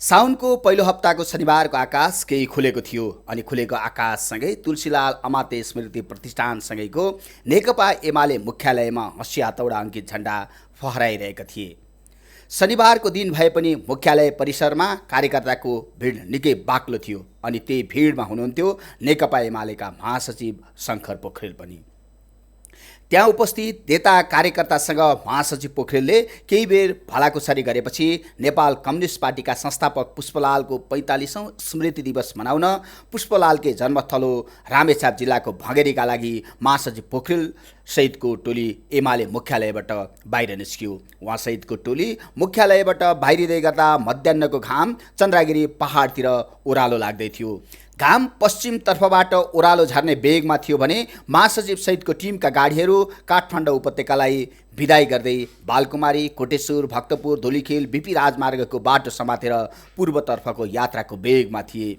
साउनको पहिलो हप्ताको शनिबारको आकाश केही खुलेको थियो अनि खुलेको आकाशसँगै तुलसीलाल अमात्य स्मृति प्रतिष्ठानसँगैको नेकपा एमाले मुख्यालयमा हँसिया हतौडा अङ्कित झण्डा फहराइरहेका थिए। शनिबारको दिन भए पनि मुख्यालय परिसरमा कार्यकर्ताको भिड निकै बाक्लो थियो अनि त्यही भिडमा हुनुहुन्थ्यो नेकपा एमालेका महासचिव शङ्कर पोखरेल पनि। त्यहाँ उपस्थित नेता कार्यकर्तासँग महासचिव पोखरेलले केही बेर भलाकुसारी गरेपछि नेपाल कम्युनिस्ट पार्टीका संस्थापक पुष्पलालको 45औं स्मृति दिवस मनाउन पुष्पलालकै जन्मस्थलो रामेछाप जिल्लाको भँगेरीका लागि महासचिव पोखरेल सहितको टोली एमाले मुख्यालयबाट बाहिर निस्कियो। उहाँसहितको टोली मुख्यालयबाट बाहिरिँदै गर्दा मध्याह्नको घाम चन्द्रगिरी पहाडतिर ओह्रालो लाग्दै थियो। घाम पश्चिमतर्फबाट ओह्रालो झर्ने वेगमा थियो भने महासचिव सहितको टिमका गाडीहरू काठमाडौँ उपत्यकालाई विदाई गर्दै बालकुमारी, कोटेश्वर, भक्तपुर, धुलीखेल, बिपी राजमार्गको बाटो समातेर पूर्वतर्फको यात्राको वेगमा थिए।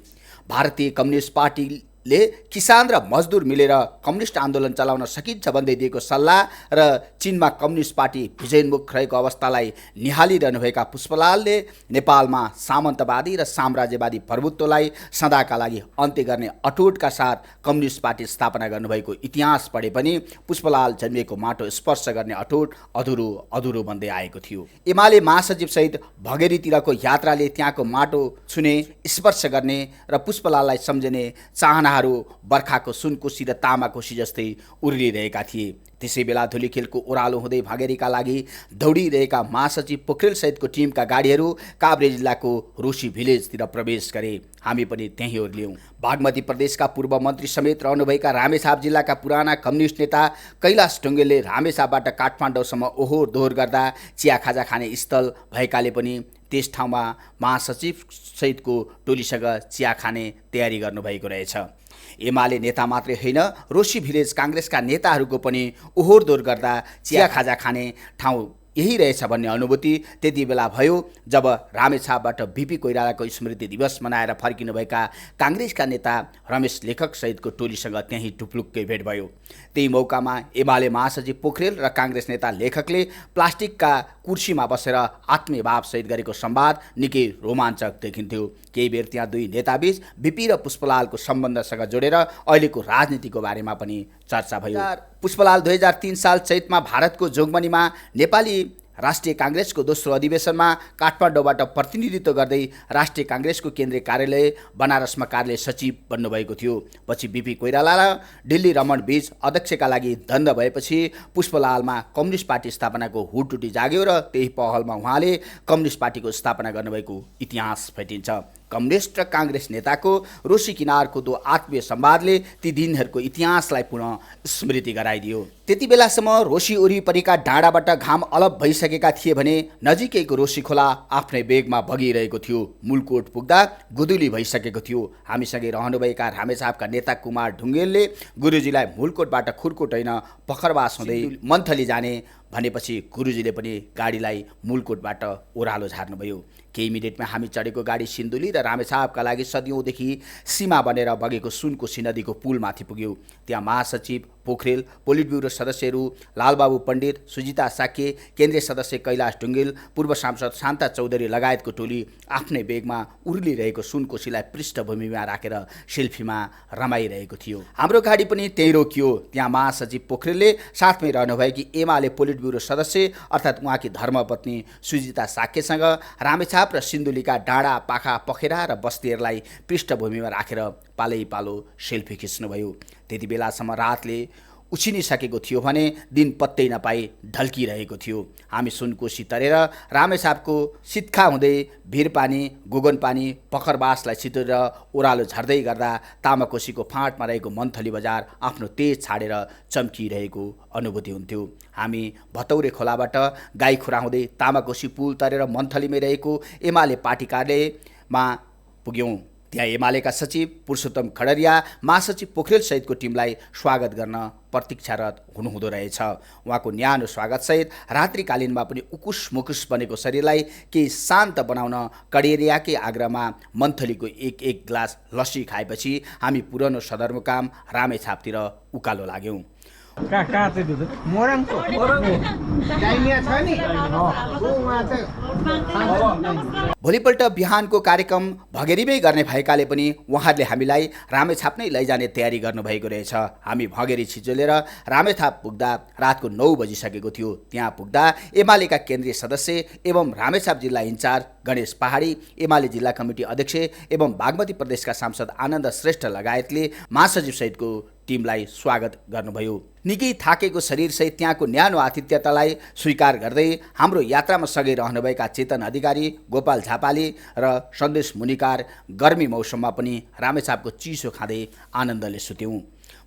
भारतीय कम्युनिस्ट पार्टीले किसान र मजदुर मिलेर कम्युनिस्ट आन्दोलन चलाउन सकिन्छ भन्दै दिएको सल्लाह र चीनमा कम्युनिस्ट पार्टी विजयोन्मुख रहेको अवस्थालाई निहालिरहनुभएका पुष्पलालले नेपालमा सामन्तवादी र साम्राज्यवादी प्रभुत्वलाई सदाका लागि अन्त्य गर्ने अटुटका साथ कम्युनिस्ट पार्टी स्थापना गर्नुभएको इतिहास पढे पनि पुष्पलाल जन्मिएको माटो स्पर्श गर्ने अटुट अधुरो अधुरो बन्दै आएको थियो। एमाले महासचिव सहित भँगेरीतिरको यात्राले त्यहाँको माटो छुने, स्पर्श गर्ने र पुष्पलाललाई सम्झने चाहना बर्खाको सुनकोशी र तामाकोशी जस्तै उर्लिरहेका थिए। त्यसै बेला धुलीखेलको ओह्रालो हुँदै भँगेरीका लागि दौडिरहेका महासचिव पोखरेल सहितको टिमका गाडीहरू काभ्रे जिल्लाको रोशी भिलेजतिर प्रवेश गरे। हामी पनि त्यहीँ ओर्ल्यौँ। बागमती प्रदेशका पूर्व मन्त्री समेत रहनुभएका रामेछाप जिल्लाका पुराना कम्युनिस्ट नेता कैलाश ढुङ्गेलले रामेछापबाट काठमाडौँसम्म ओहोर दोहोर गर्दा चिया खाजा खाने स्थल भएकाले पनि त्यस ठाउँमा महासचिव सहितको टोलीसँग चिया खाने तयारी गर्नुभएको रहेछ। एमाले नेता मात्रै होइन, रोशी भिलेज काङ्ग्रेसका नेताहरूको पनि ओहोर दोहोर गर्दा चिया खाजा खाने ठाउँ यही रहेछ भन्ने अनुभूति त्यति बेला भयो जब रामेछापबाट बिपी कोइरालाको स्मृति दिवस मनाएर फर्किनुभएका काङ्ग्रेसका नेता रमेश लेखक सहितको टोलीसँग त्यहीँ टुप्लुक्कै भेट भयो। त्यही मौकामा एमाले महासचिव पोखरेल र काङ्ग्रेस नेता लेखकले प्लास्टिकका कुर्सीमा बसेर आत्मीय भावसहित गरेको संवाद निकै रोमाञ्चक देखिन्थ्यो। केही बेर त्यहाँ दुई नेताबीच बिपी र पुष्पलालको सम्बन्धसँग जोडेर अहिलेको राजनीतिको बारेमा पनि चर्चा भयो। पुष्पलाल 2003 साल चैतमा भारतको जोगबनीमा नेपाली राष्ट्रिय काङ्ग्रेसको दोस्रो अधिवेशनमा काठमाडौँबाट प्रतिनिधित्व गर्दै राष्ट्रिय काङ्ग्रेसको केन्द्रीय कार्यालय बनारसमा कार्यालय सचिव बन्नुभएको थियो। पछि बिपी कोइराला र दिल्ली रमण बीच अध्यक्षका लागि द्वन्द्व भएपछि पुष्पलालमा कम्युनिस्ट पार्टी स्थापनाको हुटुटी जाग्यो र त्यही पहलमा उहाँले कम्युनिस्ट पार्टीको स्थापना गर्नुभएको इतिहास भेटिन्छ। कम्युनिस्ट र काङ्ग्रेस नेताको रोशी किनारको दो आत्मीय संवादले ती दिनहरूको इतिहासलाई पुनः स्मृति गराइदियो। त्यति बेलासम्म रोशी वरिपरिका डाँडाबाट घाम अलप भइसकेका थिए भने नजिकैको रोशी खोला आफ्नै वेगमा बगिरहेको थियो। मुलकोट पुग्दा गुदुली भइसकेको थियो। हामीसँगै रहनुभएका रामेछापका नेता कुमार ढुङ्गेलले गुरुजीलाई मुलकोटबाट खुरकोट होइन पखरबास हुँदै मन्थली जाने भनेपछि गुरुजीले पनि गाडीलाई मुलकोटबाट ओह्रालो झार्नुभयो। केही मिनेटमा हामी चढेको गाडी सिन्धुली र रामेछापका लागि सदियौँदेखि सीमा बनेर बगेको सुनकोशी नदीको पुलमाथि पुग्यो। त्यहाँ महासचिव पोखरेल, पोलिट ब्युरो सदस्यहरू लालबाबु पण्डित, सुजिता साक्य, केन्द्रीय सदस्य कैलाश ढुङ्गेल, पूर्व सांसद शान्ता चौधरी लगायतको टोली आफ्नै वेगमा उर्लिरहेको सुनकोशीलाई पृष्ठभूमिमा राखेर सेल्फीमा रमाइरहेको थियो। हाम्रो गाडी पनि त्यहीँ रोकियो। त्यहाँ महासचिव पोखरेलले साथमै रहनुभएकी एमाले पोलिट ब्युरो सदस्य अर्थात् उहाँकी धर्मपत्नी सुजिता साक्यसँग रामेछाप र सिन्धुलीका डाँडा, पाखा, पखेरा र बस्तीहरूलाई पृष्ठभूमिमा राखेर पालै पालो सेल्फी खिच्नुभयो। त्यति बेलासम्म रातले उछिनिसकेको थियो भने दिन पत्तै नपाई ढल्किरहेको थियो। हामी सुनकोशी तरेर रामेछापको सित्खा हुँदै भिरपानी, गोगनपानी, पखरबासलाई छिटेर ओह्रालो झर्दै गर्दा तामाकोशीको फाँटमा रहेको मन्थली बजार आफ्नो तेज छाडेर चम्किरहेको अनुभूति हुन्थ्यो। हामी भतौरे खोलाबाट गाई खुराउँदै तामाकोशी पुल तरेर मन्थलीमै रहेको एमाले पार्टी कार्यालयमा पुग्यौँ। त्यहाँ एमालेका सचिव पुरुषोत्तम खडरिया महासचिव पोखरेल सहितको टिमलाई स्वागत गर्न प्रतीक्षारत हुनुहुँदो रहेछ। उहाँको न्यानो स्वागतसहित रात्रिकालीनमा पनि उकुस मुकुस बनेको शरीरलाई केही शान्त बनाउन कडेरियाकै आग्रहमा मन्थलीको एक ग्लास लस्सी खाएपछि हामी पुरानो सदरमुकाम रामेछापतिर उकालो लाग्यौँ। कहाँ चाहिँ त्यो मोरङको डाइनिया छ नि उहाँ चाहिँ भोलिपल्ट बिहानको कार्यक्रम भगेरीमै गर्ने भएकाले पनि उहाँहरूले हामीलाई रामेछाप नै लैजाने तयारी गर्नुभएको रहेछ। हामी भगेरी छिचोलेर रामेछाप पुग्दा रातको 9 बजिसकेको थियो। त्यहाँ पुग्दा एमालेका केन्द्रीय सदस्य एवं रामेछाप जिल्ला इन्चार्ज गणेश पहाडी, एमाले जिल्ला कमिटी अध्यक्ष एवं बागमती प्रदेशका सांसद आनन्द श्रेष्ठ लगायतले महासचिव सहितको टिमलाई स्वागत गर्नुभयो। निकै थाकेको शरीरसहित त्यहाँको न्यानो आतिथ्यतालाई स्वीकार गर्दै हाम्रो यात्रामा सँगै रहनुभएका चेतन अधिकारी, गोपाल झापाली र सन्देश मुनिकार गर्मी मौसममा पनि रामेछापको चिसो खाँदै आनन्दले सुत्यौँ।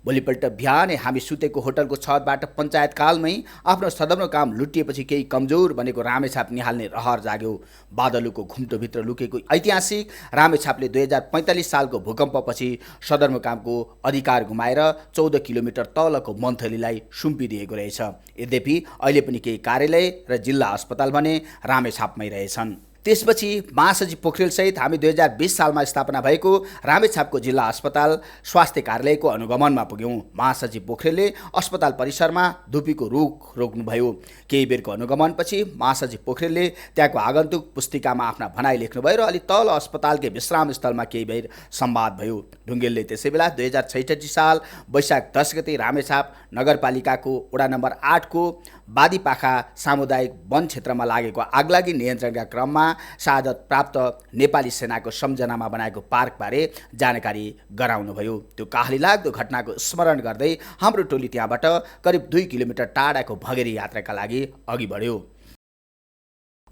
भोलिपल्ट बिहानै हामी सुतेको होटलको छतबाट पञ्चायतकालमै आफ्नो सदरमुकाम लुटिएपछि केही कमजोर बनेको रामेछाप निहाल्ने रहर जाग्यो। बादलुको घुम्टोभित्र लुकेको ऐतिहासिक रामेछापले 2045 सालको भूकम्पपछि सदरमुकामको अधिकार गुमाएर 14 किलोमिटर तलको मन्थलीलाई सुम्पिदिएको रहेछ। यद्यपि अहिले पनि केही कार्यालय र जिल्ला अस्पताल भने रामेछापमै रहेछन्। त्यसपछि महासचिव पोखरेलसहित हामी 2020 सालमा स्थापना भएको रामेछापको जिल्ला अस्पताल स्वास्थ्य कार्यालयको अनुगमनमा पुग्यौँ। महासचिव पोखरेलले अस्पताल परिसरमा धुपीको रुख रोक्नुभयो। केही बेरको अनुगमनपछि महासचिव पोखरेलले त्यहाँको आगन्तुक पुस्तिकामा आफ्ना भनाइ लेख्नुभयो र अलि तल अस्पतालकै विश्राम स्थलमा केही बेर संवाद भयो। ढुङ्गेलले त्यसै बेला 2066 साल वैशाख 10 गते रामेछाप नगरपालिकाको वडा नम्बर 8 को बादीपाखा सामुदायिक वन क्षेत्रमा लागेको आगलागी नियन्त्रणका क्रममा शहादत प्राप्त नेपाली सेनाको सम्झनामा बनाएको पार्कबारे जानकारी गराउनुभयो। त्यो काहली लाग्दो घटनाको स्मरण गर्दै हाम्रो टोली त्यहाँबाट करिब 2 किलोमिटर टाढाको भगेरी यात्राका लागि अघि बढ्यो।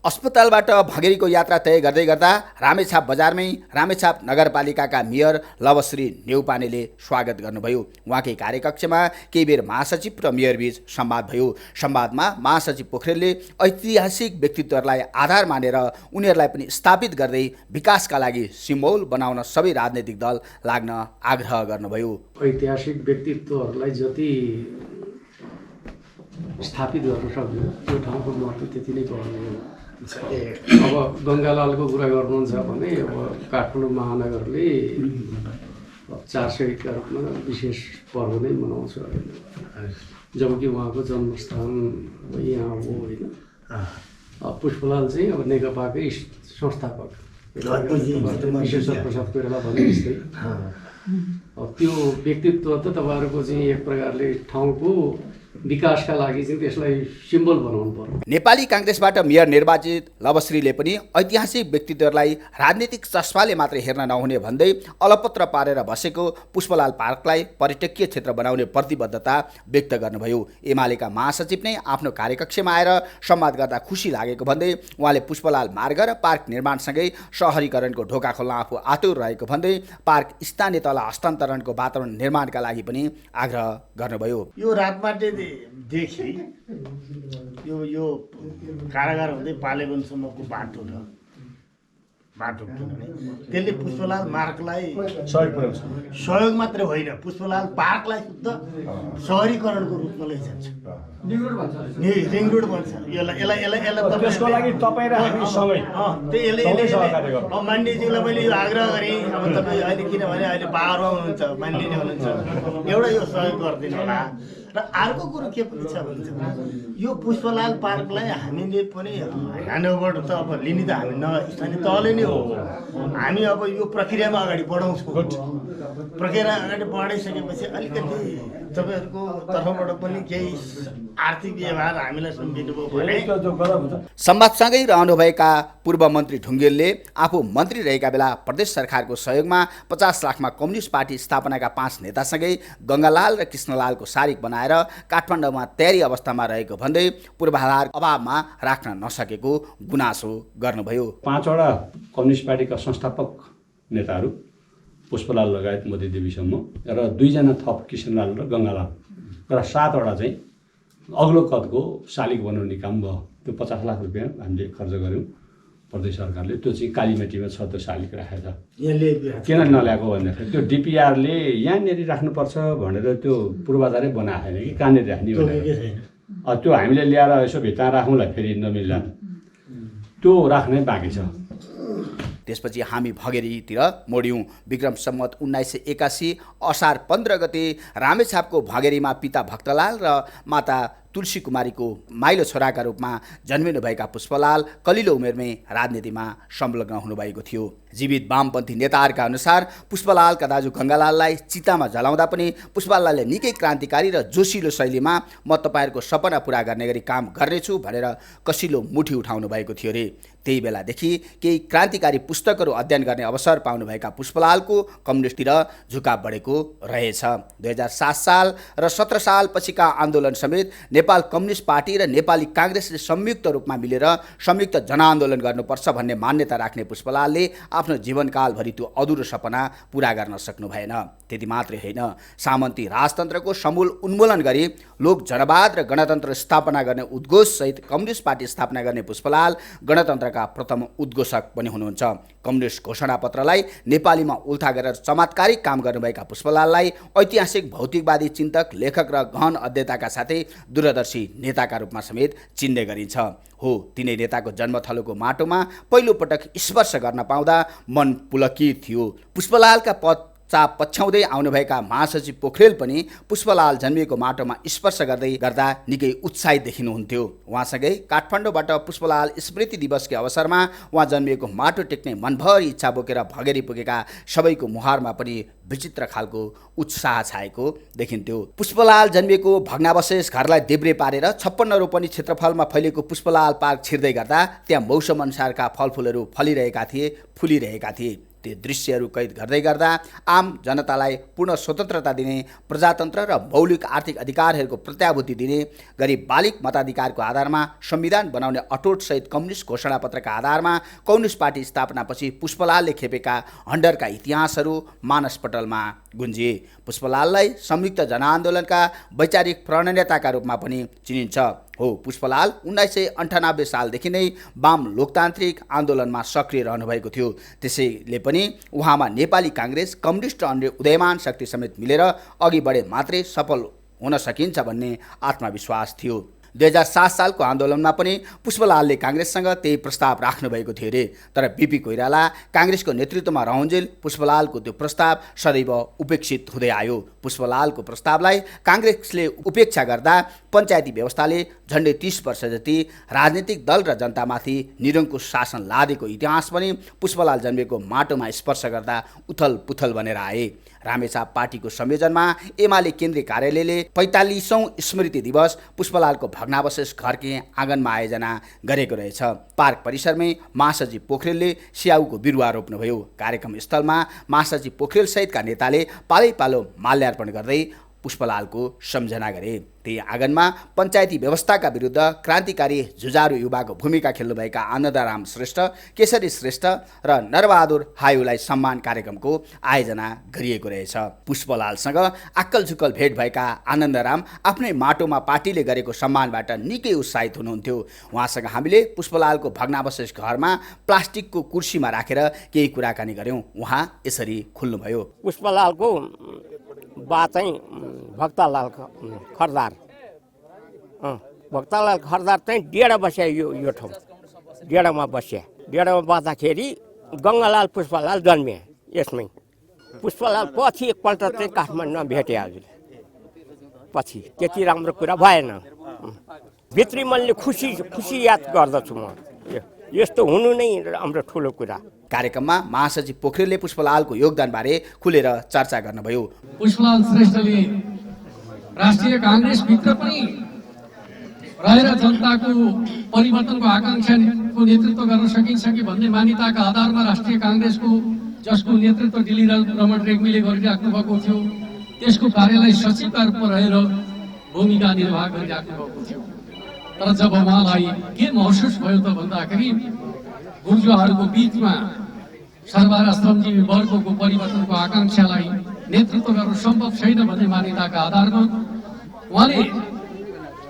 अस्पतालबाट भगेरीको यात्रा तय गर्दै गर्दा रामेछाप बजारमै रामेछाप नगरपालिकाका मेयर लवश्री नेउपानेले स्वागत गर्नुभयो। उहाँकै कार्यकक्षमा केही बेर महासचिव र मेयरबीच संवाद भयो। संवादमा महासचिव पोखरेलले ऐतिहासिक व्यक्तित्वहरूलाई आधार मानेर उनीहरूलाई पनि स्थापित गर्दै विकासका लागि सिम्बोल बनाउन सबै राजनैतिक दल लाग्न आग्रह गर्नुभयो। ऐतिहासिक व्यक्तित्वहरूलाई जति स्थापित गर्न सक्यो त्यो ठाउँको महत्त्व त्यति नै पर्ने। अब गङ्गालालको कुरा गर्नुहुन्छ भने अब काठमाडौँ महानगरले 400 का रूपमा विशेष पर्व नै मनाउँछ होइन, जबकि उहाँको जन्मस्थान यहाँ हो होइन। पुष्पलाल चाहिँ अब नेकपाकै संस्थापक विश्वेश्वर प्रसाद कोइराला भने जस्तै त्यो व्यक्तित्व त तपाईँहरूको चाहिँ एक प्रकारले ठाउँको विकासका लागि चाहिँ त्यसलाई सिम्बल बनाउनु पर्यो। नेपाली काङ्ग्रेसबाट मेयर निर्वाचित लवश्रीले पनि ऐतिहासिक व्यक्तित्वहरूलाई राजनीतिक चस्माले मात्रै हेर्न नहुने भन्दै अलपत्र पारेर बसेको पुष्पलाल पार्कलाई पर्यटकीय क्षेत्र बनाउने प्रतिबद्धता व्यक्त गर्नुभयो। एमालेका महासचिव नै आफ्नो कार्यकक्षमा आएर संवाद गर्दा खुसी लागेको भन्दै उहाँले पुष्पलाल मार्ग र पार्क निर्माणसँगै सहरीकरणको ढोका खोल्न आफू आतुर रहेको भन्दै पार्क स्थानीय तल हस्तान्तरणको वातावरण निर्माणका लागि पनि आग्रह गर्नुभयो। यो रातमाटेदेखि यो कारागार हुँदै पालेगञ्जसम्मको बाटो किनभने त्यसले पुष्पलाल मार्गलाई सहयोग मात्रै होइन, पुष्पलाल पार्कलाई शुद्ध सहरीकरणको रूपमा लैजान्छ। रिङ रोड भन्छ यसलाई त्यसको लागि तपाईँ र हामी सँगै मान्डीज्यूलाई मैले यो आग्रह गरेँ। अब तपाईँ अहिले किनभने अहिले पावरमा हुनुहुन्छ, मान्डीले हुनुहुन्छ, एउटा यो सहयोग गरिदिनु होला। र अर्को कुरो के पनि छ भने यो पुष्पलाल पार्कलाई हामीले पनि ह्यान्डओभर त अब लिने त हामी स्थानीय तहले नै हो। हामी अब यो प्रक्रियामा अगाडि बढाउँछौँ। प्रक्रिया अगाडि बढाइसकेपछि अलिकति तपाईँहरूको तर्फबाट पनि केही आर्थिक व्यवहार हामीलाई सुम्पिनुभयो भने। संवादसँगै रहनुभएका पूर्व मन्त्री ढुङ्गेलले आफू मन्त्री रहेका बेला प्रदेश सरकारको सहयोगमा 50 लाखमा कम्युनिस्ट पार्टी स्थापनाका 5 नेतासँगै गङ्गालाल र कृष्णलालको शारिक बनाएर काठमाडौँमा तयारी अवस्थामा रहेको भन्दै पूर्वाधार अभावमा राख्न नसकेको गुनासो गर्नुभयो। 5 वटा कम्युनिस्ट पार्टीका संस्थापक नेताहरू पुष्पलाल लगायत मोतीदेवीसम्म र 2 जना थप कृष्णलाल र गङ्गालाल र 7 वटा चाहिँ अग्लो कदको शालिग बनाउने काम भयो। त्यो 50 लाख रुपियाँ हामीले खर्च गऱ्यौँ प्रदेश सरकारले। त्यो चाहिँ कालीमेटीमा छ, त्यो शालिग राखेको छ। किन नल्याएको भन्दाखेरि त्यो डिपिआरले यहाँनिर राख्नुपर्छ भनेर त्यो पूर्वाधारै बनाएको छैन कि कहाँनिर राख्ने भनेर। त्यो हामीले ल्याएर यसो भित्र राखौँला फेरि नमिल्ला, त्यो राख्नै बाँकी छ। त्यसपछि हामी भगेरीतिर मोड्यौँ। विक्रम सम्वत 1981 असार 15 गते रामेछापको भगेरीमा पिता भक्तलाल र माता तुलसी कुमारीको माइलो छोराका रूपमा जन्मिनुभएका पुष्पलाल कलिलो उमेरमै राजनीतिमा संलग्न हुनुभएको थियो। जीवित वामपन्थी नेताहरूका अनुसार पुष्पलालका दाजु गङ्गालाललाई चितामा जलाउँदा पनि पुष्पलालले निकै क्रान्तिकारी र जोसिलो शैलीमा म तपाईँहरूको सपना पुरा गर्ने गरी काम गर्नेछु भनेर कसिलो मुठी उठाउनु भएको थियो रे। त्यही बेलादेखि केही क्रान्तिकारी पुस्तकहरू अध्ययन गर्ने अवसर पाउनुभएका पुष्पलालको कम्युनिस्टतिर झुकाव बढेको रहेछ। 2007 साल र 17 साल पछिका आन्दोलन समेत नेपाल कम्युनिस्ट पार्टी र नेपाली काङ्ग्रेसले संयुक्त रूपमा मिलेर संयुक्त जनआन्दोलन गर्नुपर्छ भन्ने मान्यता राख्ने पुष्पलालले आफ्नो जीवनकालभरि त्यो अधुरो सपना पुरा गर्न सक्नु भएन। त्यति मात्रै होइन, सामन्ती राजतन्त्रको समूल उन्मूलन गरी लोक जनवाद र गणतन्त्र स्थापना गर्ने उद्घोषसहित कम्युनिस्ट पार्टी स्थापना गर्ने पुष्पलाल गणतन्त्रका प्रथम उद्घोषक पनि हुनुहुन्छ। कम्युनिस्ट घोषणापत्रलाई नेपालीमा उल्था गरेर चमत्कारिक काम गर्नुभएका पुष्पलाललाई ऐतिहासिक भौतिकवादी चिन्तक, लेखक र गहन अध्येताका साथै दूरदर्शी नेताका रूपमा समेत चिन्ने गरिन्छ। हो, तिनै नेताको जन्मथलोको माटोमा पहिलोपटक स्पर्श गर्न पाउँदा मन पुलकित थियो। पुष्पलालका चाप पछ्याउँदै आउनुभएका महासचिव पोखरेल पनि पुष्पलाल जन्मिएको माटोमा स्पर्श गर्दा निकै उत्साहित देखिनुहुन्थ्यो। उहाँसँगै काठमाडौँबाट पुष्पलाल स्मृति दिवसकै अवसरमा उहाँ जन्मिएको माटो टेक्ने मनभरि इच्छा बोकेर भगेरी पुगेका सबैको मुहारमा पनि विचित्र खालको उत्साह छाएको देखिन्थ्यो। पुष्पलाल जन्मिएको भग्नावशेष घरलाई देब्रे पारेर 56 रोपनी क्षेत्रफलमा फैलिएको पुष्पलाल पार्क छिर्दै गर्दा त्यहाँ मौसम अनुसारका फलफुलहरू फुलिरहेका थिए। त्यो दृश्यहरू कैद गर्दा आम जनतालाई पूर्ण स्वतन्त्रता दिने, प्रजातन्त्र र मौलिक आर्थिक अधिकारहरूको प्रत्याभूति दिने गरी बालिक मताधिकारको आधारमा संविधान बनाउने अटोटसहित कम्युनिस्ट घोषणापत्रका आधारमा कम्युनिस्ट पार्टी स्थापनापछि पुष्पलालले खेपेका हन्डरका इतिहासहरू मानसपटलमा गुन्जिए। पुष्पलाललाई संयुक्त जनआन्दोलनका वैचारिक प्रणेताका रूपमा पनि चिनिन्छ। हो, पुष्पलाल 1998 सालदेखि नै वाम लोकतान्त्रिक आन्दोलनमा सक्रिय रहनुभएको थियो। त्यसैले पनि उहाँमा नेपाली काङ्ग्रेस, कम्युनिस्ट र अन्य उदयमान शक्ति समेत मिलेर अघि बढे मात्रै सफल हुन सकिन्छ भन्ने आत्मविश्वास थियो। 2007 सालको आन्दोलनमा पनि पुष्पलालले काङ्ग्रेससँग त्यही प्रस्ताव राख्नुभएको थियो रे। तर बिपी कोइराला काङ्ग्रेसको नेतृत्वमा रहन्जेल पुष्पलालको त्यो प्रस्ताव सदैव उपेक्षित हुँदै आयो। पुष्पलालको प्रस्तावलाई काङ्ग्रेसले उपेक्षा गर्दा पञ्चायती व्यवस्थाले झन्डै 30 वर्ष जति राजनीतिक दल र जनतामाथि निरङ्कुश शासन लादेको इतिहास पनि पुष्पलाल जन्मेको माटोमा स्पर्श गर्दा उथल पुथल बनेर आए। रामेछाप पार्टीको संयोजनमा एमाले केन्द्रीय कार्यालयले 45औं स्मृति दिवस पुष्पलालको भग्नावशेष घरकै आँगनमा आयोजना गरेको रहेछ। पार्क परिसरमै महासचिव पोखरेलले स्याउको बिरुवा रोप्नुभयो। कार्यक्रम स्थलमा महासचिव पोखरेल सहितका नेताले पालैपालो माल्यार्पण गर्दै पुष्पलालको सम्झना गरे। त्यही आँगनमा पञ्चायती व्यवस्थाका विरुद्ध क्रान्तिकारी जुझारु युवाको भूमिका खेल्नुभएका आनन्दराम श्रेष्ठ, केशरी श्रेष्ठ र नरबहादुर हायुलाई सम्मान कार्यक्रमको आयोजना गरिएको रहेछ। पुष्पलालसँग आक्कल झुक्कल भेट भएका आनन्दराम आफ्नै माटोमा पार्टीले गरेको सम्मानबाट निकै उत्साहित हुनुहुन्थ्यो। उहाँसँग हामीले पुष्पलालको भग्नावशेष घरमा प्लास्टिकको कुर्सीमा राखेर केही कुराकानी गऱ्यौँ। उहाँ यसरी खुल्नुभयो। पुष्पलालको बा चाहिँ भक्तलाल खरदार, भक्तलाल खरदार चाहिँ डेढा बस्या यो ठाउँ, डेढामा बस्या। डेढामा बस्दाखेरि गङ्गालाल पुष्पलाल जन्मे यसमै। पुष्पलाल पछि एकपल्ट चाहिँ काठमाडौँमा भेटे हजुर। पछि त्यति राम्रो कुरा भएन। भित्री मनले खुसी याद गर्दछु म। यस्तो हुनु नै हाम्रो ठुलो कुरा। कार्यक्रममा महासचिव पोखरेलले पुष्पलालको योगदानबारे खुलेर चर्चा गर्नुभयो। पुष्पलाल श्रेष्ठले राष्ट्रिय काङ्ग्रेसभित्र पनि रहेर जनताको परिवर्तनको आकाङ्क्षाको नेतृत्व गर्न सकिन्छ कि भन्ने मान्यताका आधारमा राष्ट्रिय काङ्ग्रेसको जसको नेतृत्व दिल्ली रमण रेग्मीले गरिराख्नु भएको थियो त्यसको कार्यलाई सचिवका रूपमा रहेर भूमिका निर्वाह गरिराख्नु भएको थियो। तर जब उहाँलाई के महसुस भयो त भन्दाखेरि बुर्जुवाहरूको बिचमा सर्वहारा श्रमजीवी वर्गको परिवर्तनको आकाङ्क्षालाई नेतृत्व गर्न सम्भव छैन भन्ने मान्यताका आधारमा उहाँले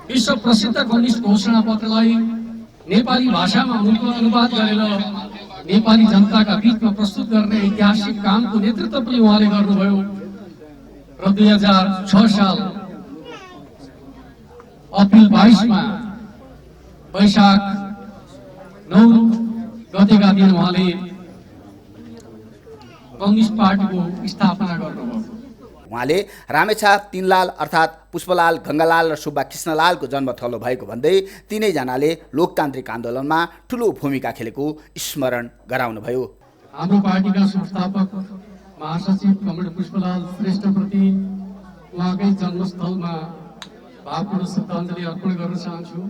विश्व प्रसिद्ध कम्युनिस्ट घोषणापत्रलाई नेपाली भाषामा अनुवाद गरेर नेपाली जनताका बिचमा प्रस्तुत गर्ने ऐतिहासिक कामको नेतृत्व पनि उहाँले गर्नुभयो। र 2006 साल अप्रिल 22 वैशाख 9 गतेका दिन उहाँले कम्युनिस्ट पार्टीको स्थापना गर्नुभयो। उहाँले रामेछाप तीनलाल अर्थात् पुष्पलाल गङ्गालाल र सुब्बा कृष्णलालको जन्मथलो भएको भन्दै तिनैजनाले लोकतान्त्रिक आन्दोलनमा ठुलो भूमिका खेलेको स्मरण गराउनुभयो। हाम्रो पार्टीका संस्थापक महासचिव कमरेड पुष्पलाल श्रेष्ठप्रति उहाँकै जन्मस्थलमा भावपूर्ण श्रद्धाञ्जली अर्पण गर्न चाहन्छु।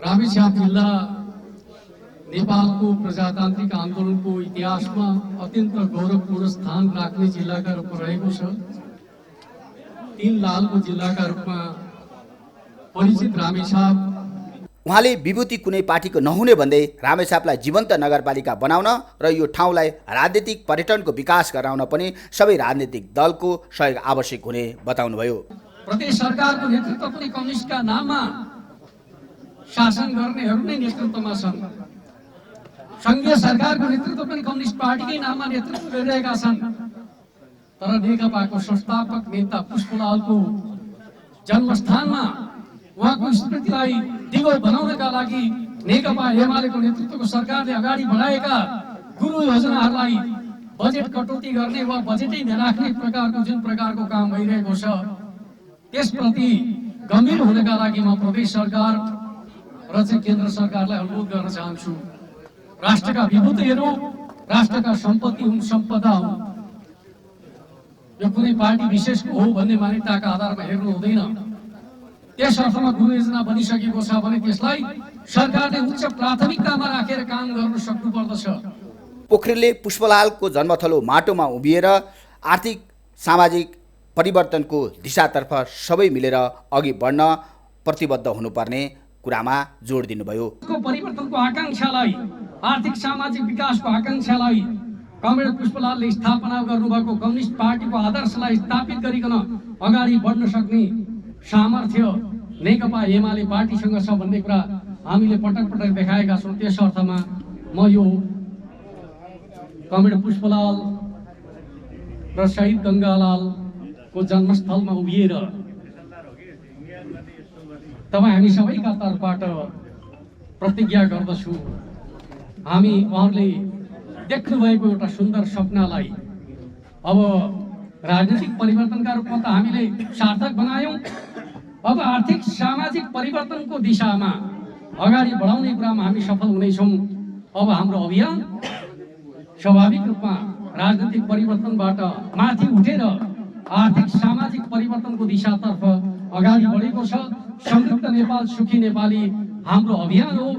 रामेछाप जिल्ला नेपालको प्रजातान्त्रिक आन्दोलनको इतिहासमा अत्यन्त गौरवपूर्ण स्थान राख्ने जिल्लाका रूपमा रहेको छ। तीनलालको जिल्लाका रूपमा परिचित रामेछाप उहाँले विभूति कुनै पार्टीको नहुने भन्दै रामेछापलाई जीवन्त नगरपालिका बनाउन र यो ठाउँलाई राजनीतिक पर्यटनको विकास गराउन पनि सबै राजनीतिक दलको सहयोग आवश्यक हुने बताउनुभयो। प्रदेश सरकारको नेतृत्व पनि कम्युनिस्टका नाममा शासन गर्नेहरू नै नेतृत्वमा छन्। संघीय सरकारको नेतृत्व पनि कम्युनिस्ट पार्टीकै नाममा नेतृत्व गरिरहेका छन्। तर नेकपाको संस्थापक नेता पुष्पलालको जन्मस्थानमा उहाँको स्मृतिलाई दिगो बनाउनका लागि नेकपा एमालेको नेतृत्वको सरकारले अगाडि बढाएका गुरु योजनाहरूलाई बजेट कटौती गर्ने वा बजेटै नराख्ने प्रकारको जुन प्रकारको काम भइरहेको छ त्यसप्रति गम्भीर हुनका लागि म प्रदेश सरकार र चाहिँ केन्द्र सरकारलाई अनुरोध गर्न चाहन्छु। राष्ट्रका विभूतिहरू राष्ट्रका सम्पत्ति हुन्, सम्पदा हुन्। यो कुनै पार्टी विशेषको हो भन्ने मान्यताका आधारमा हेर्नु हुँदैन। त्यस अर्थमा गुरु योजना बनिसकेको छ भने त्यसलाई सरकारले उच्च प्राथमिकतामा राखेर काम गर्न सक्नु पर्दछ। पोखरेलले पुष्पलालको जन्मथलो माटोमा उभिएर आर्थिक सामाजिक परिवर्तनको दिशातर्फ सबै मिलेर अघि बढ्न प्रतिबद्ध हुनुपर्ने कुरामा जोड दिनुभयो। परिवर्तनको आकांक्षालाई, आर्थिक सामाजिक विकासको आकांक्षालाई कमरेड पुष्पलालले स्थापना गर्नुभएको कम्युनिस्ट पार्टीको आदर्शलाई स्थापित गरिकन अगाडि बढ्न सक्ने सामर्थ्य नेकपा एमाले पार्टीसँग छ भन्ने कुरा हामीले पटक पटक देखाएका छौँ। त्यस अर्थमा म यो कमरेड पुष्पलाल र शहीद गङ्गालालको जन्मस्थलमा उभिएर तपाईँ हामी सबैका तर्फबाट प्रतिज्ञा गर्दछु, हामी उहाँहरूले देख्नुभएको एउटा सुन्दर सपनालाई अब राजनीतिक परिवर्तनका रूपमा त हामीले सार्थक बनायौँ। अब आर्थिक सामाजिक परिवर्तनको दिशामा अगाडि बढाउने कुरामा हामी सफल हुनेछौँ। अब हाम्रो अभियान स्वाभाविक रूपमा राजनीतिक परिवर्तनबाट माथि उठेर आर्थिक सामाजिक परिवर्तनको दिशातर्फ अगाडि बढेको छ। समृद्ध नेपाल, सुखी नेपाली हाम्रो अभियान हो,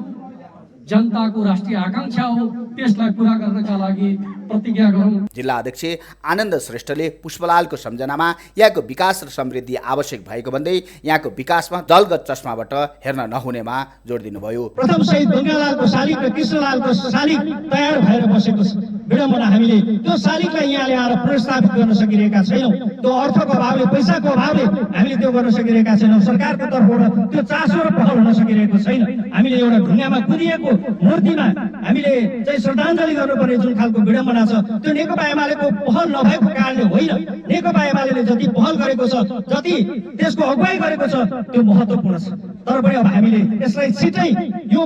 जनताको राष्ट्रिय आकांक्षा हो। त्यसलाई पूरा गर्नका लागि प्रतिज्ञा गरौँ। जिल्ला अध्यक्ष आनन्द श्रेष्ठले पुष्पलालको सम्झनामा यहाँको विकास र समृद्धि आवश्यक भएको भन्दै यहाँको विकासमा दलगत चस्माबाट हेर्न नहुनेमा जोड दिनुभयो। प्रथम शहीद गङ्गालालको शालिग र कृष्णलालको शालिग तयार भएर बसेको छ। विडम्बना हामीले त्यो शालिगलाई यहाँ ल्याएर पुनर्स्थापित गर्न सकिरहेका छैनौँ। त्यो अर्थको अभावले, पैसाको अभावले हामीले त्यो गर्न सकिरहेका छैनौँ। सरकारको तर्फबाट त्यो चासो र पहल हुन सकिरहेको छैन। हामीले एउटा ढुङ्गामा कुदिएको मूर्तिमा हामीले चाहिँ श्रद्धाञ्जली गर्नुपर्ने जुन खालको विडम्बना छ, त्यो नेकपा एमालेको पहल नभएको कारणले होइन। नेकपा एमाले जति पहल गरेको छ, जति त्यसको अगुवाई गरेको छ, त्यो महत्त्वपूर्ण छ। तर पनि अब हामीले यसलाई छिटै यो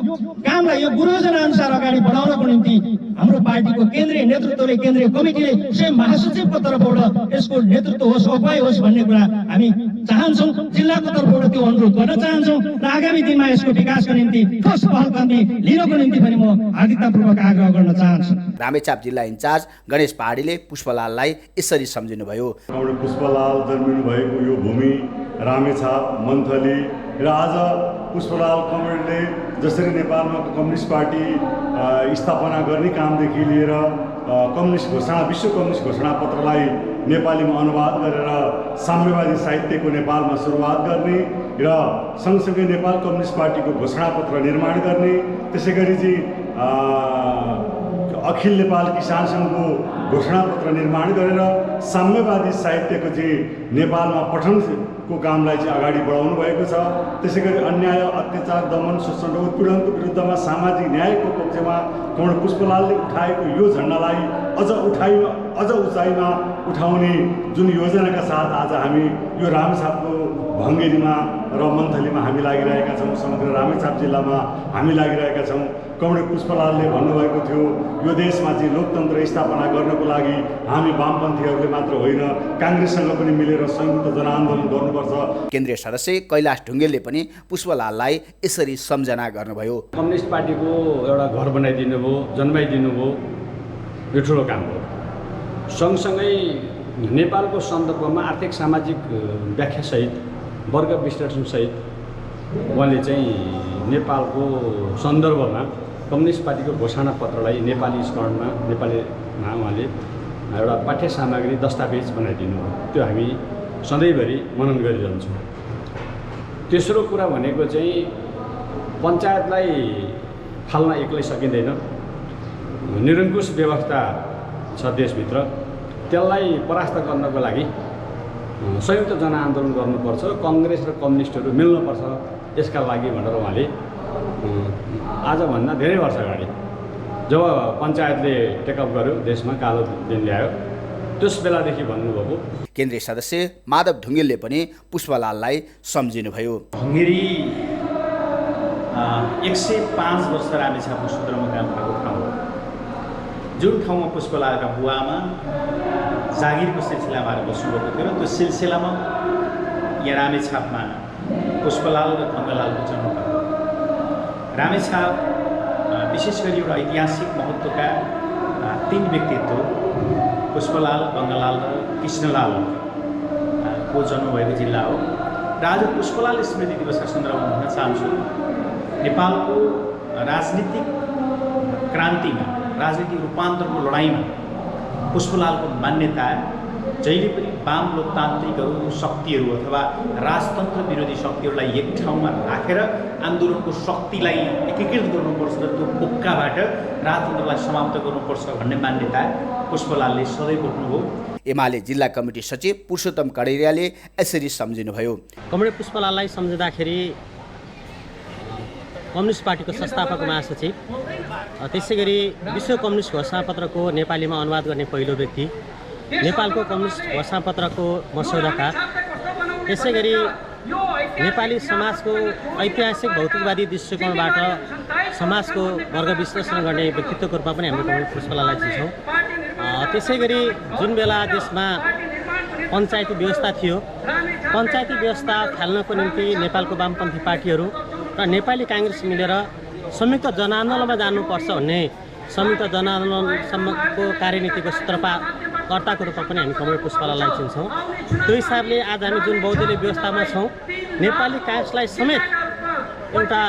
कामलाई यो गुरु योजना अनुसार अगाडि बढाउनको निम्ति हाम्रो पार्टीको केन्द्रीय नेतृत्वले, केन्द्रीय कमिटीले, स्वयं महासचिवको तर्फबाट यसको नेतृत्व होस्, अगुवाई होस् भन्ने कुरा हामी चाहन्छौँ। जिल्लाको तर्फबाट त्यो अनुरोध गर्न चाहन्छौँ र आगामी दिनमा यसको विकासको निम्ति ठोस पहलकदमी लिनको निम्ति पनि म हार्दिकतापूर्वक आग्रह गर्न चाहन्छु। रामेछाप जिल्ला इन्चार्ज गणेश पहाडीले पुष्पलाललाई यसरी सम्झिनुभयो। कमरेड पुष्पलाल जन्मिनु भएको यो भूमि रामेछाप, मन्थली र आज पुष्पलाल कमरेडले जसरी नेपालमा कम्युनिस्ट पार्टी स्थापना गर्ने कामदेखि लिएर कम्युनिस्ट घोषणा, विश्व कम्युनिस्ट घोषणापत्रलाई नेपालीमा अनुवाद गरेर साम्यवादी साहित्यको नेपालमा सुरुवात गर्ने र सँगसँगै नेपाल कम्युनिस्ट पार्टीको घोषणापत्र निर्माण गर्ने, त्यसै गरी चाहिँ अखिल नेपाल किसान सङ्घको घोषणापत्र निर्माण गरेर साम्यवादी साहित्यको चाहिँ नेपालमा पठनको कामलाई चाहिँ अगाडि बढाउनु भएको छ। त्यसै गरी अन्याय, अत्याचार, दमन, शोषण र उत्पीडनको विरुद्धमा सामाजिक न्यायको पक्षमा कमरेड पुष्पलालले उठाएको यो झन्डालाई अझ उचाइमा उठाउने जुन योजनाका साथ आज हामी यो रामेछापको भङ्गेरीमा र मन्थलीमा हामी लागिरहेका छौँ। समग्र रामेछाप जिल्लामा हामी लागिरहेका छौँ। कमरेड पुष्पलालले भन्नुभएको थियो यो देशमा चाहिँ लोकतन्त्र स्थापना गर्नको लागि हामी वामपन्थीहरूले मात्र होइन काङ्ग्रेससँग पनि मिलेर संयुक्त जनआन्दोलन गर्नुपर्छ। केन्द्रीय सदस्य कैलाश ढुङ्गेलले पनि पुष्पलाललाई यसरी सम्झना गर्नुभयो। कम्युनिस्ट पार्टीको एउटा घर बनाइदिनु भयो, जन्माइदिनु भयो, यो ठुलो काम हो। सँगसँगै नेपालको सन्दर्भमा आर्थिक सामाजिक व्याख्यासहित वर्ग विश्लेषणसहित उहाँले चाहिँ नेपालको सन्दर्भमा कम्युनिस्ट पार्टीको घोषणा पत्रलाई नेपालीकरणमा नेपालीमा उहाँले एउटा पाठ्य सामग्री दस्तावेज बनाइदिनु हो। त्यो हामी सधैँभरि मनन गरिरहन्छौँ। तेस्रो कुरा भनेको चाहिँ पञ्चायतलाई फाल्न एक्लै सकिँदैन। निरङ्कुश व्यवस्था छ देशभित्र, त्यसलाई परास्त गर्नको लागि संयुक्त जनआन्दोलन गर्नुपर्छ, कङ्ग्रेस र कम्युनिस्टहरू मिल्नुपर्छ यसका लागि भनेर उहाँले आजभन्दा धेरै वर्ष अगाडि जब पञ्चायतले टेकअप गर्यो, देशमा कालो दिन ल्यायो, त्यस बेलादेखि भन्नुभएको। केन्द्रीय सदस्य माधव ढुङ्गेलले पनि पुष्पलाललाई सम्झिनुभयो। हङ्गेरी 105 वर्ष रामेछापको सदरमुकाम भएको ठाउँ हो, जुन ठाउँमा पुष्पलालका बुवामा जागिरको सिलसिलामा आएर बस्नुभएको थियो। त्यो सिलसिलामा यहाँ रामेछापमा पुष्पलाल र गङ्गालालको जन्म भयो। रामेछाप विशेष गरी एउटा ऐतिहासिक महत्त्वका 3 व्यक्तित्व पुष्पलाल, गङ्गालाल र कृष्णलाल को जन्म भएको जिल्ला हो। र आज पुष्पलाल स्मृति दिवसका सन्दर्भमा भन्न चाहन्छु, नेपालको राजनीतिक क्रान्तिमा, राजनीतिक रूपान्तरको लडाइँमा पुष्पलालको मान्यता जहिले पनि वाम लोकतान्त्रिकहरू शक्तिहरू अथवा राजतन्त्र विरोधी शक्तिहरूलाई एक ठाउँमा राखेर आन्दोलनको शक्तिलाई एकीकृत गर्नुपर्छ र त्यो पोक्काबाट राजतन्त्रलाई समाप्त गर्नुपर्छ भन्ने मान्यता पुष्पलालले सधैँ बोक्नुभयो। एमाले जिल्ला कमिटी सचिव पुरुषोत्तम कडेरियाले यसरी सम्झिनुभयो। कमरेड पुष्पलाललाई सम्झिँदाखेरि कम्युनिस्ट पार्टीको संस्थापक महासचिव, त्यसै गरी विश्व कम्युनिस्ट घोषणापत्रको नेपालीमा अनुवाद गर्ने पहिलो व्यक्ति, नेपालको कम्युनिस्ट घोषणापत्रको मस्यौदाकार, त्यसै गरी नेपाली समाजको ऐतिहासिक भौतिकवादी दृष्टिकोणबाट समाजको वर्ग विश्लेषण गर्ने व्यक्तित्वको रूपमा पनि हामीले कमरेड पुष्पलाललाई चिन्छौँ। त्यसै गरी जुन बेला देशमा पञ्चायती व्यवस्था थियो, पञ्चायती व्यवस्था फाल्नको निम्ति नेपालको वामपन्थी पार्टीहरू र नेपाली काङ्ग्रेस मिलेर संयुक्त जनआन्दोलनमा जानुपर्छ भन्ने संयुक्त जनआन्दोलनसम्मको कार्यनीतिको सूत्रपातकर्ताको रूपमा पनि हामी कमरेड पुष्पलाललाई चिन्छौँ। त्यो हिसाबले आज हामी जुन बहुदलीय व्यवस्थामा छौँ, नेपाली काङ्ग्रेसलाई समेत एउटा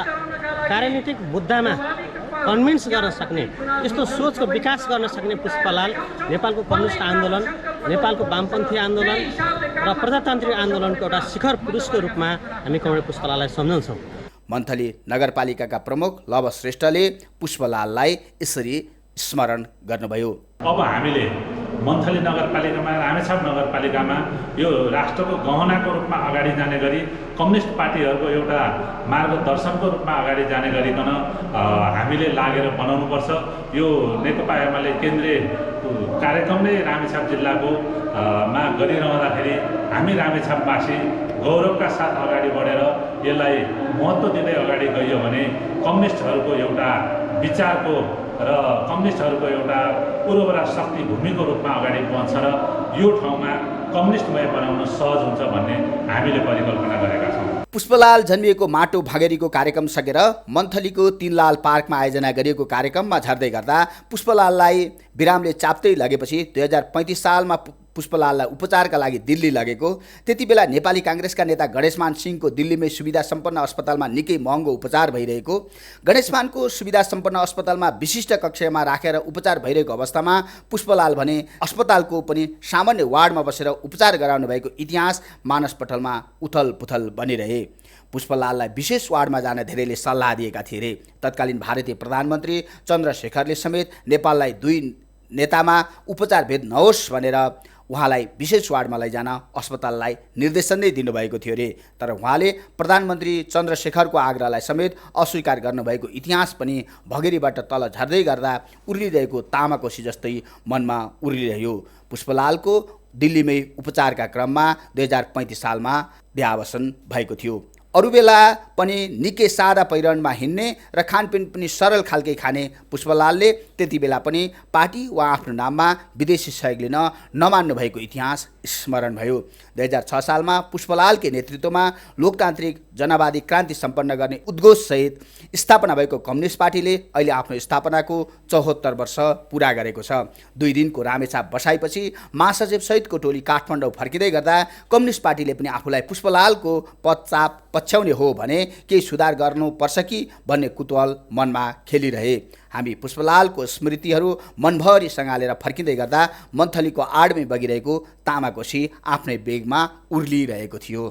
कार्यनीतिक मुद्दामा कन्भिन्स गर्न सक्ने, यस्तो सोचको विकास गर्न सक्ने पुष्पलाल नेपालको कम्युनिस्ट आन्दोलन, नेपालको वामपन्थी आन्दोलन र प्रजातान्त्रिक आन्दोलनको एउटा शिखर पुरुषको रूपमा हामी कमरेड पुष्पलाललाई सम्झन्छौँ। मन्थली नगरपालिकाका प्रमुख लव श्रेष्ठले पुष्पलाललाई यसरी स्मरण गर्नुभयो। अब हामीले मन्थली नगरपालिकामा, रामेछाप नगरपालिकामा यो राष्ट्रको गहनाको रूपमा अगाडि जाने गरी कम्युनिस्ट पार्टीहरूको एउटा मार्गदर्शनको रूपमा अगाडि जाने गरिकन हामीले लागेर बनाउनुपर्छ। यो नेकपा एमाले केन्द्रीय कार्यक्रम नै रामेछाप जिल्लाको मा गरिरहँदाखेरि हामी रामेछापवासी गौरवका साथ अगाडि बढेर यसलाई महत्त्व दिँदै अगाडि गइयो भने कम्युनिस्टहरूको एउटा विचारको र कम्युनिस्टहरूको एउटा पूर्वरा शक्ति भूमिको रूपमा अगाडि बढ्छ र यो ठाउँमा कम्युनिस्टमय बनाउन सहज हुन्छ भन्ने हामीले परिकल्पना गरेका छौँ। पुष्पलाल जन्मिएको माटो भँगेरीको कार्यक्रम सकेर मन्थलीको तीनलाल पार्कमा आयोजना गरिएको कार्यक्रममा झर्दै गर्दा पुष्पलाललाई बिरामले चाप्दै लगेपछि 2035 सालमा पुष्पलाललाई उपचारका लागि दिल्ली लगेको। त्यति बेला नेपाली काङ्ग्रेसका नेता गणेशमान सिंहको दिल्लीमै सुविधा सम्पन्न अस्पतालमा निकै महँगो उपचार भइरहेको, गणेशमानको सुविधा सम्पन्न अस्पतालमा विशिष्ट कक्षमा राखेर उपचार भइरहेको अवस्थामा पुष्पलाल भने अस्पतालको पनि सामान्य वार्डमा बसेर उपचार गराउनु भएको इतिहास मानसपटलमा उथल पुथल बनिरहे। पुष्पलाललाई विशेष वार्डमा जान धेरैले सल्लाह दिएका थिए रे। तत्कालीन भारतीय प्रधानमन्त्री चन्द्रशेखरले समेत नेपाललाई 2 नेतामा उपचार भेद नहोस् भनेर उहाँलाई विशेष वार्डमा लैजान अस्पताललाई निर्देशन नै दिनुभएको थियो रे। तर उहाँले प्रधानमन्त्री चन्द्रशेखरको आग्रहलाई समेत अस्वीकार गर्नुभएको इतिहास पनि भँगेरीबाट तल झर्दै गर्दा उर्लिरहेको तामाकोसी जस्तै मनमा उर्लिरह्यो। पुष्पलालको दिल्लीमै उपचारका क्रममा 2035 सालमा देहावसान भएको थियो। अरू बेला पनि निकै सादा पहिरनमा हिँड्ने र खानपिन पनि सरल खालकै खाने पुष्पलालले त्यति बेला पनि पार्टी वा आफ्नो नाममा विदेशी सहयोग लिन नमान्नु भएको इतिहास स्मरण भयो। 2006 सालमा पुष्पलालकै नेतृत्वमा लोकतान्त्रिक जनवादी क्रान्ति सम्पन्न गर्ने उद्घोषसहित स्थापना भएको कम्युनिस्ट पार्टीले अहिले आफ्नो स्थापनाको 74 वर्ष पुरा गरेको छ। 2 दिनको रामेछाप बसाएपछि महासचिव सहितको टोली काठमाडौँ फर्किँदै गर्दा कम्युनिस्ट पार्टीले पनि आफूलाई पुष्पलालको पदचाप पछ्याउने हो भने केही सुधार गर्नुपर्छ कि भन्ने कुतूहल मनमा खेलिरहे। हामी पुष्पलालको स्मृतिहरू मनभरि सँगालेर फर्किँदै गर्दा मन्थलीको आडमै बगिरहेको तामाकोशी आफ्नै बेगमा उर्लिरहेको थियो।